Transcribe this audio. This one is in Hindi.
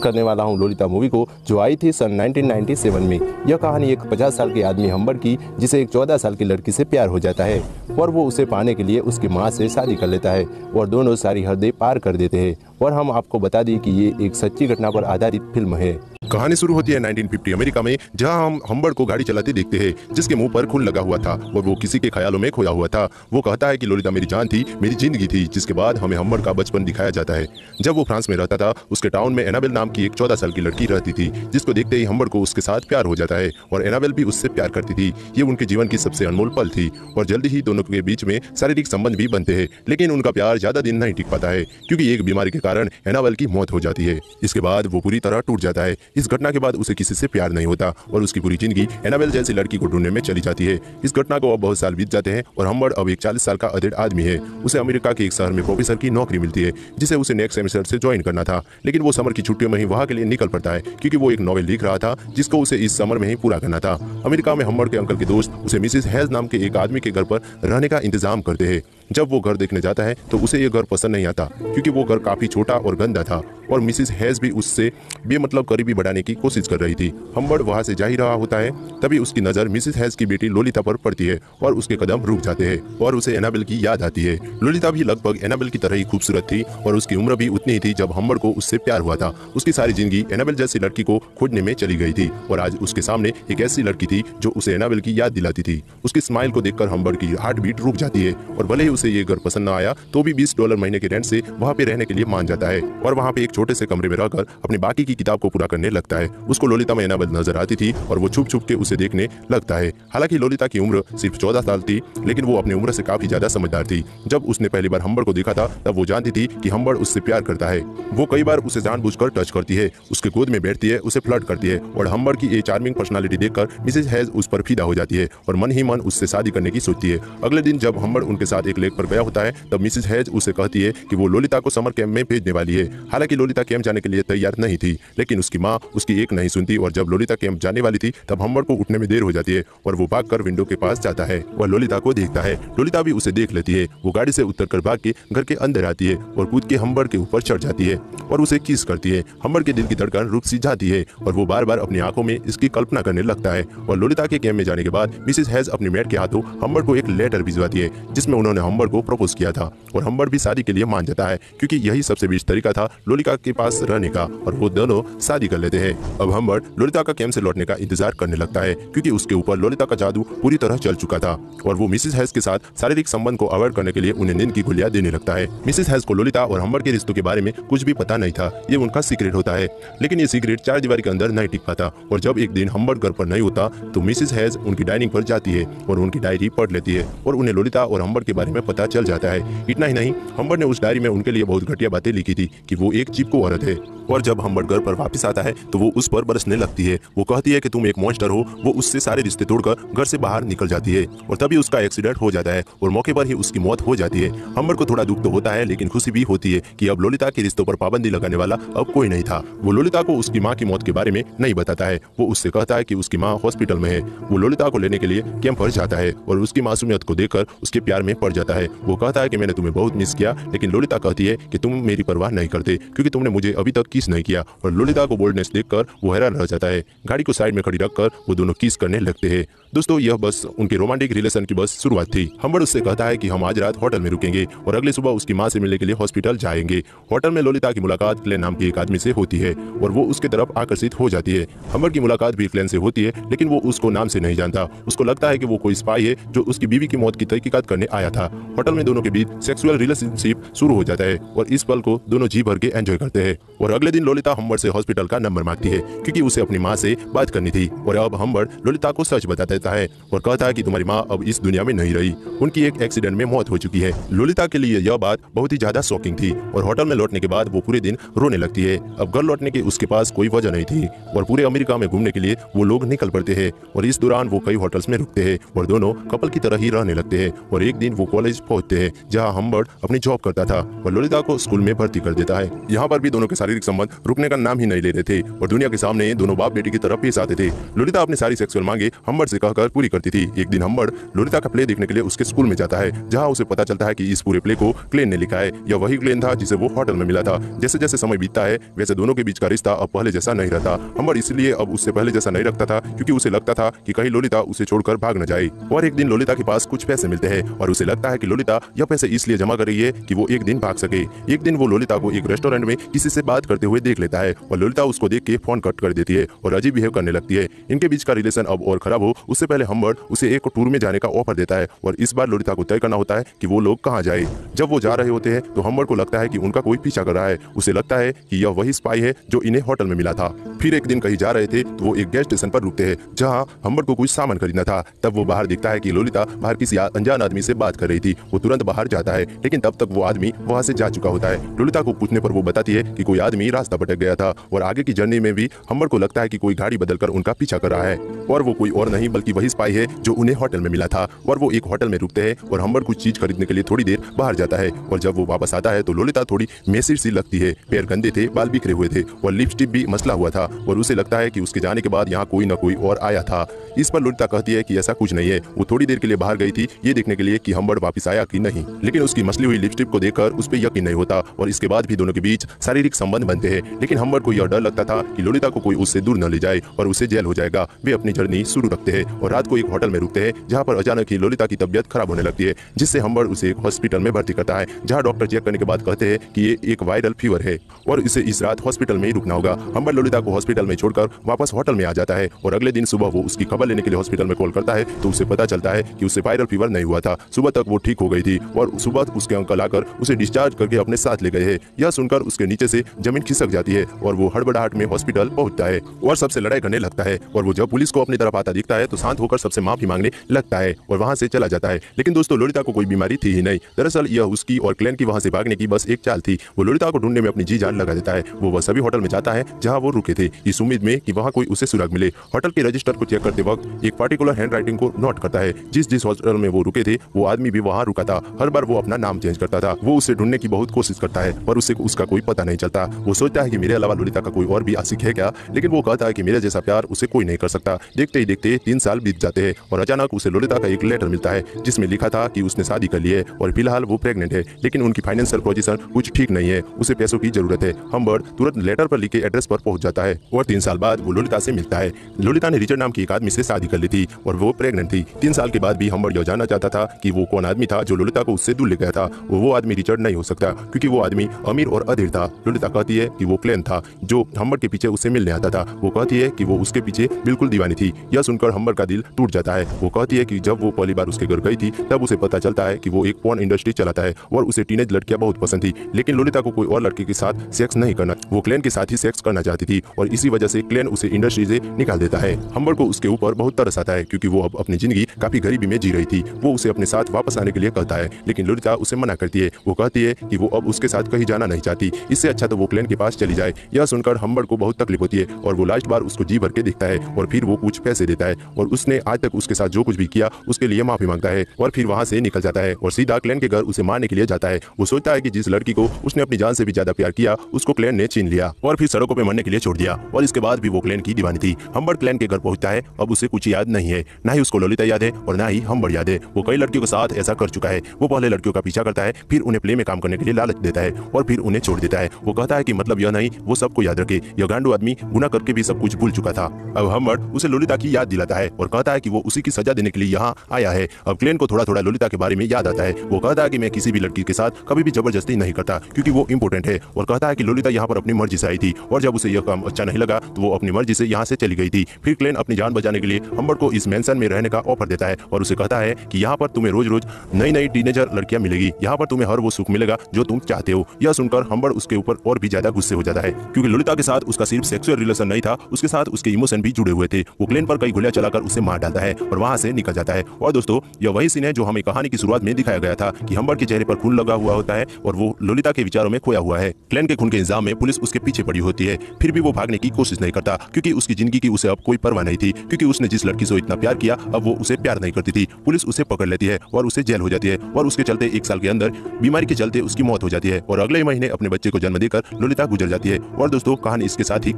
करने वाला हूं लोलिता मूवी को, जो आई थी सन 1997 में। यह कहानी एक 50 साल के आदमी हम्बर की, जिसे एक 14 साल की लड़की से प्यार हो जाता है और वो उसे पाने के लिए उसकी मां से शादी कर लेता है और दोनों सारी हदें पार कर देते हैं। और हम आपको बता दें कि ये एक सच्ची घटना पर आधारित फिल्म है। कहानी शुरू होती है 1950 अमेरिका में, जहां हम हम्बर को गाड़ी चलाते देखते हैं, जिसके मुंह पर खून लगा हुआ था और वो किसी के ख्यालों में खोया हुआ था। वो कहता है कि लोलिता मेरी जान थी, मेरी जिंदगी थी। जिसके बाद हमें हम्बर का बचपन दिखाया जाता है। जब वो फ्रांस में रहता था, उसके टाउन में एनाबेल नाम की एक 14 साल की लड़की रहती थी, जिसको देखते ही हम्बर को उसके साथ प्यार हो जाता है और एनाबेल भी उससे प्यार करती थी। ये उनके जीवन की सबसे अनमोल पल थी और जल्दी ही दोनों के बीच में शारीरिक संबंध भी बनते हैं। लेकिन उनका प्यार ज्यादा दिन नहीं टिक पाता है, क्योंकि एक बीमारी के कारण एनाबेल की मौत हो जाती है। इसके बाद वो पूरी तरह टूट जाता है। इस घटना के बाद उसे किसी से प्यार नहीं होता और उसकी पूरी जिंदगी एनाबेल जैसी लड़की को ढूंढने में चली जाती है। इस घटना को अब बहुत साल बीत जाते हैं और हम्बर अब एक 40 साल का अधेड़ आदमी है। उसे अमेरिका के एक शहर में प्रोफेसर की नौकरी मिलती है, जिसे उसे नेक्स्ट सेमेस्टर से ज्वाइन करना था। लेकिन वो समर की छुट्टियों में ही वहां के लिए निकल पड़ता है, क्योंकि वो एक नॉवेल लिख रहा था जिसको उसे इस समर में ही पूरा करना था। अमेरिका में हम्बर के अंकल के दोस्त उसे मिसेस हेज नाम के एक आदमी के घर पर रहने का इंतजाम करते हैं। जब वो घर देखने जाता है तो उसे ये घर पसंद नहीं आता, क्योंकि वो घर काफी छोटा और गंदा था और मिसेस हेज भी उससे बेमतलब करीबी बढ़ाने की कोशिश कर रही थी। हम्बर वहां से जा ही रहा होता है, तभी उसकी नजर मिसेस हेज की बेटी लोलिता पर पड़ती है और उसके कदम रुक जाते हैं और उसे एनाबेल की याद आती है। लोलिता भी लगभग एनाबेल की तरह ही खूबसूरत थी और उसकी उम्र भी उतनी ही थी जब हम्बर को उससे प्यार हुआ था। उसकी सारी जिंदगी एनाबेल जैसी लड़की को खोजने में चली गई थी और आज उसके सामने एक ऐसी लड़की थी जो उसे एनाबेल की याद दिलाती थी। उसकी स्माइल को देखकर हम्बर की हार्ट बीट रुक जाती है और भले ही उसे ये घर पसंद न आया तो भी $20 महीने के रेंट से वहाँ पे रहने के लिए मान जाता है और वहाँ पे एक छोटे से कमरे में रहकर अपनी बाकी की किताब को पूरा करने लगता है। उसको लोलिता में एनाबेल नजर आती थी और वो छुप छुप के उसे देखने लगता है। हालांकि लोलिता की उम्र सिर्फ 14 साल थी, लेकिन वो अपनी उम्र से काफी ज्यादा समझदार थी। जब उसने पहली बार हम्बर को देखा था, तब वो जानती थी कि हम्बर उससे प्यार करता है। वो कई बार उसे जानबूझकर टच करती है, उसके गोद में बैठती है, उसे फ्लर्ट करती है और हम्बर की ये चार्मिंग पर्सनालिटी देखकर मिसेस हेज उस पर फिदा हो जाती है और मन ही मन उससे शादी करने की सोचती है। अगले दिन जब हम्बर उनके साथ एक लेक पर गया होता है, तब मिसेस हेज उसे कहती है कि वो लोलिता को समर कैंप में भेजने वाली है। हालांकि लोलिता कैंप जाने के लिए तैयार नहीं थी, लेकिन उसकी माँ उसकी एक नहीं सुनती और जब लोलिता कैंप जाने वाली थी, तब हम्बर को उठने में देर हो जाती है और वो भागकर विंडो के पास जाता है। वह लोलिता को देखता है, लोलिता भी उसे देख लेती है। वो गाड़ी से उतरकर भाग के घर के अंदर आती है और कूद के हम्बर के ऊपर चढ़ जाती है और उसे किस करती है। हम्बर के दिल की धड़कन रुक सी जाती है और वो बार बार अपनी आंखों में इसकी कल्पना करने लगता है। और लोलिता के कैंप में जाने के बाद मिसेस हेज अपनी मेड के हाथों हम्बर को एक लेटर भिजवाती है, जिसमें उन्होंने हम्बर को प्रपोज किया था और हम्बर भी शादी के लिए मान जाता है, क्योंकि यही सबसे बेस्ट तरीका था लोलिता के पास रहने का और वो दोनों शादी कर लेते हैं। अब हम्बर लोलिता का कैंप से लौटने का इंतजार करने लगता है, क्योंकि उसके ऊपर लोलिता का जादू पूरी तरह चल चुका था और वो मिसेस हेज के साथ शारीरिक संबंध को अवॉइड करने के लिए उन्हें नींद की गोलियां देने लगता है। मिसेस हेज को लोलिता और हम्बर के रिश्तों के बारे में कुछ भी पता नहीं था, ये उनका सीक्रेट होता है। लेकिन ये सीक्रेट चार दीवारी के अंदर नहीं टिक पाता और जब एक दिन हम्बर घर पर नहीं होता, तो मिसेस हेज उनकी डाइनिंग पर जाती है और उनकी डायरी पढ़ लेती है और उन्हें लोलिता और हम्बर के बारे में पता चल जाता है। इतना ही नहीं, हम्बर ने उस डायरी में उनके लिए बहुत घटिया बातें लिखी थी कि वो एक चिपको औरत है और जब हम्बर घर पर वापस आता है तो वो उस पर बरसने लगती है। वो कहती है कि तुम एक मॉन्स्टर हो। वो उससे सारे रिश्ते तोड़कर घर से बाहर निकल जाती है और तभी उसका एक्सीडेंट हो जाता है और मौके पर ही उसकी मौत हो जाती है। हम्बर को थोड़ा दुख तो होता है, लेकिन खुशी भी होती है कि अब लोलिता के रिश्तों पर पाबंदी लगाने वाला अब कोई नहीं था। वो लोलिता को उसकी माँ की मौत के बारे में नहीं बताता है। वो उससे कहता है कि उसकी माँ हॉस्पिटल में है। वो लोलिता को लेने के लिए कैंप पर जाता है और उसकी मासूमियत को देखकर उसके प्यार में पड़ जाता है। वो कहता है कि मैंने तुम्हें बहुत मिस किया, लेकिन लोलिता कहती है कि तुम मेरी परवाह नहीं करते, क्योंकि तुमने मुझे अभी तक किस नहीं किया। और लोलिता को बोल्डनेस देखकर वो हैरान रह जाता है। गाड़ी को साइड में खड़ी रखकर वो दोनों किस करने लगते हैं। दोस्तों, यह बस उनके रोमांटिक रिलेशन की बस शुरुआत थी। हम्बर उससे कहता है कि हम आज रात होटल में रुकेंगे और अगले सुबह उसकी माँ से मिलने के लिए हॉस्पिटल जाएंगे। होटल में लोलिता की मुलाकात क्लेन नाम के एक आदमी से होती है और वो उसके तरफ आकर्षित हो जाती है। हम्बर की मुलाकात भी क्लेन से होती है, लेकिन वो उसको नाम से नहीं जानता। उसको लगता है कि वो कोई स्पाई है जो उसकी बीवी की मौत की तहकीकात करने आया था। होटल में दोनों के बीच सेक्सुअल रिलेशनशिप शुरू हो जाता है और इस पल को दोनों जी भर के एंजॉय करते हैं। और अगले दिन लोलिता हम्बर से हॉस्पिटल का नंबर मांगती है, क्योंकि उसे अपनी माँ से बात करनी थी। और अब हम्बर लोलिता को सच बता देता है और कहता है कि तुम्हारी माँ अब इस दुनिया में नहीं रही, उनकी एक एक्सीडेंट में मौत हो चुकी है। लोलिता के लिए यह बात बहुत ही ज्यादा शॉकिंग थी और होटल में लौटने के बाद वो पूरे दिन रोने लगती है। अब घर लौटने की उसके पास कोई वजह नहीं थी और पूरे अमेरिका में घूमने के लिए वो लोग निकल पड़ते हैं और इस दौरान वो कई होटल्स में रुकते हैं और दोनों कपल की तरह ही रहने लगते हैं। और एक दिन वो कॉलेज पहुंचते हैं, जहाँ हम्बर अपनी जॉब करता था और लोलिता को स्कूल में भर्ती कर देता है। यहाँ पर भी दोनों के शारीरिक संबंध रुकने का नाम ही नहीं ले रहे थे और दुनिया के सामने दोनों बाप बेटी की तरफ पेश आते थे। लोलिता अपनी सारी सेक्सुअल मांगे हम्बर से कहकर पूरी करती थी। एक दिन हम्बर लोलिता का प्ले देखने के लिए उसके स्कूल में जाता है, जहाँ उसे पता चलता है कि इस पूरे प्ले को क्लेन ने लिखा है। यह वही क्लेन था जिसे वो होटल में मिला था। जैसे जैसे समय बीतता है वैसे दोनों के बीच का रिश्ता अब पहले जैसा नहीं रहता। हम्बर इसलिए अब उससे पहले जैसा नहीं रखता था क्योंकि उसे लगता था कि कहीं लोलिता उसे छोड़कर भाग न जाए। और एक दिन लोलिता के पास कुछ पैसे मिलते हैं और उसे लगता है कि लोलिता यह पैसे इसलिए जमा कर रही है कि वो एक दिन भाग सके। एक दिन वो लोलिता को एक रेस्टोरेंट में किसी से बात करते हुए देख लेता है और लोलिता उसको देख के फोन कट कर देती है और अजीब बिहेव करने लगती है। इनके बीच का रिलेशन अब और खराब हो उससे पहले हम्बर उसे एक टूर में जाने का ऑफर देता है और इस बार लोलिता को तय करना होता है कि वो लोग कहाँ जाए। जब वो जा रहे होते हैं तो हम्बर को लगता है कि उनका कोई पीछा कर रहा है। उसे लगता है कि यह वही स्पाई है जो इन्हें होटल में मिला था। फिर एक दिन कहीं जा रहे थे तो वो एक गैस स्टेशन पर रुकते हैं जहाँ हम्बर को कुछ सामान खरीदना था। तब वो बाहर देखता है कि लोलिता बाहर किसी अनजान आदमी से बात कर रही थी। वो तुरंत बाहर जाता है लेकिन तब तक वो आदमी वहाँ से जा चुका होता है। लोलिता को पूछने पर वो बताती है कि कोई आदमी रास्ता भटक गया था और आगे की जर्नी में भी हम्बर को लगता है कि कोई गाड़ी बदलकर उनका पीछा कर रहा है और वो कोई और नहीं बल्कि वही स्पाई है जो उन्हें होटल में मिला था। और वो एक होटल में रुकते हैं और हम्बर कुछ चीज खरीदने के लिए थोड़ी देर बाहर जाता है और जब वो वापस आता है तो लोलिता थोड़ी मैसिव सी लगती है। पैर गंदे थे, बाल बिखरे हुए थे और लिपस्टिक भी मसला हुआ था और उसे लगता है कि उसके जाने के बाद यहाँ कोई न कोई और आया था। इस पर लोलिता कहती है कि ऐसा कुछ नहीं है, वो थोड़ी देर के लिए बाहर गई थी ये देखने के लिए कि हम्बर वापस आया कि नहीं। लेकिन उसकी मसली हुई लिपस्टिक को देखकर उस पर यकीन नहीं होता और इसके बाद भी दोनों के बीच शारीरिक संबंध बनते हैं। लेकिन हम्बर को यह डर लगता था कि लोलिता को कोई उससे दूर न ले जाए और उसे जेल हो जाएगा। वे अपनी जर्नी शुरू रखते हैं और रात को एक होटल में रुकते हैं जहाँ पर अचानक ही लोलिता की तबियत खराब होने लगती है, जिससे हम्बर उसे एक हॉस्पिटल में भर्ती करता है जहाँ डॉक्टर चेक करने के बाद कहते हैं कि ये एक वायरल फीवर है और इसे इस रात हॉस्पिटल में ही रुकना होगा। हम्बर लोलिता को हॉस्पिटल में छोड़कर वापस होटल में आ जाता है और अगले दिन सुबह वो उसकी खबर लेने के लिए हॉस्पिटल में कॉल करता है तो उसे पता चलता है कि उसे वायरल फीवर नहीं हुआ था। सुबह तक वो ठीक हो गई थी और सुबह उसके अंकल आकर उसे डिस्चार्ज करके अपने साथ ले गए हैं। यह सुनकर उसके नीचे से जमीन खिसक जाती है और वो हड़बड़ाहट में हॉस्पिटल पहुंचता है और सबसे लड़ाई करने लगता है और वो जब पुलिस को अपनी तरफ आता दिखता है तो शांत होकर सबसे माफी मांगने लगता है और वहां से चला जाता है। लेकिन दोस्तों लोलिता को कोई बीमारी थी ही नहीं। दरअसल यह उसकी और क्लेन की वहां से भागने की बस एक चाल थी। वो लोलिता को ढूंढने में अपनी जी जान लगा देता है। वो वह सभी होटल में जाता है जहां वो रुके थे इस उम्मीद में कि वहां कोई उसे सुराग मिले। होटल के रजिस्टर को चेक करते वक्त एक पार्टिकुलर हैंड राइटिंग को नोट करता है। जिस होटल में वो रुके थे वो आदमी भी वहां रुका था। हर बार वो अपना नाम चेंज करता था। वो उसे ढूंढने की बहुत कोशिश करता है पर उसे उसका कोई पता नहीं चलता। वो सोचता है कि मेरे अलावा लोलिता का कोई और भी आशिक है क्या, लेकिन वो कहता है कि मेरे जैसा प्यार उसे कोई नहीं कर सकता। देखते ही देखते 3 साल बीत जाते हैं और अचानक उसे लोलिता का एक लेटर मिलता है जिसमें लिखा था कि उसने शादी कर ली है और फिलहाल वो प्रेग्नेंट है, लेकिन उनकी फाइनेंशियल पोजीशन कुछ ठीक नहीं है, उसे पैसों की जरूरत है। हम्बर तुरंत लेटर पर लिखे एड्रेस पर पहुंच जाता है और 3 साल बाद वो लोलिता से मिलता है। लोलिता ने रिचर्ड नाम की एक आदमी से शादी कर ली थी और वो प्रेग्नेंट थी। 3 साल के बाद भी हम्बर यह जानना चाहता था कि वो कौन आदमी था जो लोलिता को उससे दूर ले गया था। वो आदमी रिचर्ड नहीं हो सकता क्योंकि वो आदमी अमीर और अधीर था। लोलिता कहती है कि वो क्लेन था जो हम्बर के पीछे उससे मिलने आता था। वो कहती है कि वो उसके पीछे बिल्कुल दीवानी थी। यह सुनकर हम्बर का दिल टूट जाता है। वो कहती है कि जब वो पहली बार उसके घर गई थी तब उसे पता चलता है कि वो एक पोर्न इंडस्ट्री चलाता है और उसे टीनेज लड़कियां बहुत पसंद थी, लेकिन लोलिता को कोई और लड़के के साथ सेक्स नहीं करना, वो क्लेन के साथ ही सेक्स करना चाहती थी और इसी वजह से क्लेन उसे इंडस्ट्री से निकाल देता है। हम्बर को उसके ऊपर बहुत तरस आता है क्योंकि वो अब अपनी जिंदगी काफी गरीबी में जी रही थी। वो उसे अपने साथ वापस आने के लिए कहता है लेकिन लोलिता उसे मना करती है। वो कहती है कि वो अब उसके साथ कहीं जाना नहीं चाहती, इससे अच्छा तो वो क्लेन के पास चली जाए। यह सुनकर हम्बर को बहुत तकलीफ होती है और वो लास्ट बार उसको जी भर के देखता है और फिर वो कुछ पैसे देता है और उसने आज तक उसके साथ जो कुछ भी किया उसके लिए माफी मांगता है और फिर वहां से निकल जाता है और सीधा क्लेन के घर उसे मारने के लिए जाता है। वो सोचता है कि जिस लड़की को उसने अपनी जान से भी ज्यादा प्यार किया उसको क्लेन ने छीन लिया और फिर सड़कों पे मरने के लिए छोड़ दिया और इसके बाद भी वो क्लेन की दीवानी थी। हम्बर क्लेन के घर पहुंचता है। अब उसे कुछ याद नहीं है, ना ही उसको लोलिता याद है और ना ही हम्बर याद है। वो कई लड़कियों के साथ ऐसा कर चुका है। वो पहले लड़कियों का पीछा करता है, फिर उन्हें प्ले में काम करने के लिए लालच देता है और फिर उन्हें छोड़ देता है। वो कहता है कि मतलब यह नहीं वो सबको याद रखे। यह गांडू आदमी गुनाह करके भी सब कुछ भूल चुका था। अब हम्बर उसे लोलिता की याद दिलाता है और कहता है कि वो उसी की सजा देने के लिए यहाँ आया है। अब क्लेन को थोड़ा थोड़ा लोलिता के बारे में याद आता है। वो कहता है कि मैं किसी भी लड़की के साथ कभी भी जबरदस्ती नहीं करता क्योंकि वो इम्पोर्टेंट है और कहता है कि लोलिता यहाँ पर अपनी मर्जी से आई थी और जब उसे यह काम अच्छा नहीं लगा तो वो अपनी मर्जी से यहाँ से चली गई थी। फिर क्लेन अपनी जान बचाने के लिए हम्बर को इस मेंशन में रहने का ऑफर देता है और उसे कहता है कि यहाँ पर तुम्हें रोज रोज नई नई टीनेजर लड़कियां मिलेगी, यहाँ पर तुम्हें हर वो सुख मिलेगा जो तुम चाहते हो। यह सुनकर हम्बर उसके ऊपर और भी ज्यादा गुस्से हो जाता है क्योंकि लोलिता के साथ उसका सिर्फ सेक्सुअल रिलेशन नहीं था, उसके साथ उसके इमोशन भी जुड़े हुए थे। वो क्लेन पर कई गोलियां चलाकर उसे मार डालता है और वहां से निकल जाता है। और दोस्तों यह वही सीन है जो हमें कहानी की शुरुआत में दिखाया गया था कि हम्बर के चेहरे पर खून लगा हुआ होता है और वो लोलिता के विचारों में खोया हुआ है। क्लेन के खून के इल्जाम में पुलिस उसके पीछे पड़ी होती है, फिर भी वो भागने की कोशिश नहीं करता क्योंकि उसकी जिंदगी की उसे अब कोई परवाह नहीं थी क्योंकि उसने जिस लड़की से इतना प्यार किया अब वो उसे प्यार नहीं करती थी। पुलिस उसे पकड़ लेती है और उसे जेल हो जाती है और उसके चलते 1 साल के अंदर बीमारी के चलते उसकी मौत हो जाती है और अगले महीने अपने बच्चे को जन्म देकर लोलिता गुजर जाती है। और दोस्तों कहानी इसके साथ ही